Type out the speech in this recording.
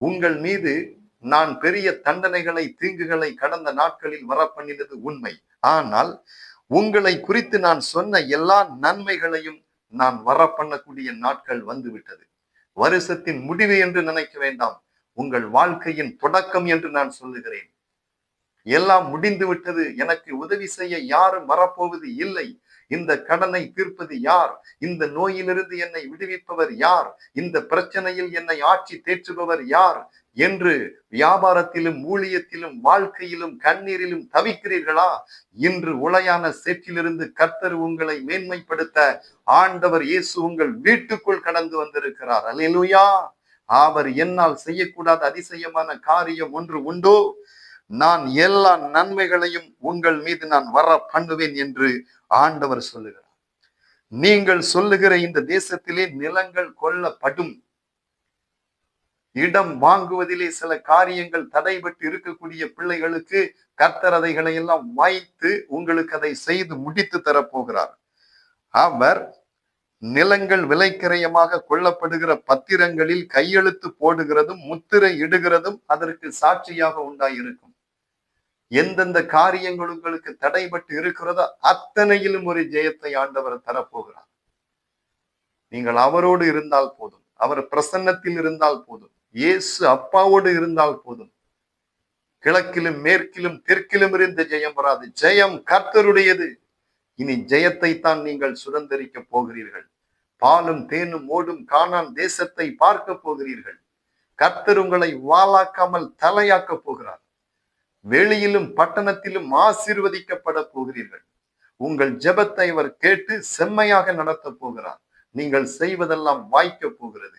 உங்கள் மீது நான் பெரிய தண்டனைகளை, தீங்குகளை கடந்த நாட்களில் வரப்பண்ணினது உண்மை. ஆனால் உங்களை குறித்து நான் சொன்ன எல்லா நன்மைகளையும் நான் வரப்பண்ணக்கூடிய நாட்கள் வந்துவிட்டது. வருஷத்தின் முடிவு என்று நினைக்க வேண்டாம், உங்கள் வாழ்க்கையின் தொடக்கம் என்று நான் சொல்லுகிறேன். எல்லாம் முடிந்து விட்டது, எனக்கு உதவி செய்ய யாரும் வரப்போவது இல்லை, இந்த கடனை தீர்ப்பது யார், இந்த நோயிலிருந்து என்னை விடுவிப்பவர் யார், இந்த பிரச்சனையில் என்னை ஆட்சி தேற்றுபவர் யார் என்று வியாபாரத்திலும், ஊழியத்திலும், வாழ்க்கையிலும், கண்ணீரிலும் தவிக்கிறீர்களா? இன்று உளையான சேற்றிலிருந்து கர்த்தர் உங்களை மேன்மைப்படுத்த ஆண்டவர் இயேசு உங்கள் வீட்டுக்குள் கடந்து வந்திருக்கிறார். அல்லேலூயா! அவர் என்னால் செய்யக்கூடாத அதிசயமான காரியம் ஒன்று உண்டோ? நான் எல்லா நன்மைகளையும் உங்கள் மீது நான் வர பண்ணுவேன் என்று ஆண்டவர் சொல்லுகிறார். நீங்கள் சொல்லுகிற இந்த தேசத்திலே நிலங்கள் கொல்லப்படும். இடம் வாங்குவதிலே சில காரியங்கள் தடைபட்டு இருக்கக்கூடிய பிள்ளைகளுக்கு கர்த்தர் அதைகளை எல்லாம் வைத்து உங்களுக்கு அதை செய்து முடித்து தரப்போகிறார். அவர் நிலங்கள் விலைக்கிரயமாக கொள்ளப்படுகிற பத்திரங்களில் கையெழுத்து போடுகிறதும் முத்திரை இடுகிறதும் அதற்கு சாட்சியாக உண்டாயிருக்கும். எந்தெந்த காரியங்கள் உங்களுக்கு தடைபட்டு இருக்கிறதோ அத்தனையிலும் ஒரு ஜெயத்தை ஆண்டவர் தரப்போகிறார். நீங்கள் அவரோடு இருந்தால் போதும், அவர் பிரசன்னத்தில் இருந்தால் போதும், இயேசு அப்பாவோடு இருந்தால் போதும். கிழக்கிலும் மேற்கிலும் தெற்கிலும் இருந்து ஜெயம் வராது, ஜெயம் கர்த்தருடையது. இனி ஜெயத்தை தான் நீங்கள் சுதந்திரிக்க போகிறீர்கள். பாலும் தேனும் ஓடும் கானான் தேசத்தை பார்க்க போகிறீர்கள். கர்த்தர் உங்களை வாளாக்காமல் தலையாக்க போகிறார். வெளியிலும் பட்டணத்திலும் ஆசீர்வதிக்கப்பட போகிறீர்கள். உங்கள் ஜெபத்தை அவர் கேட்டு செம்மையாக நடத்த போகிறார். நீங்கள் செய்வதெல்லாம் வாய்க்க போகிறது.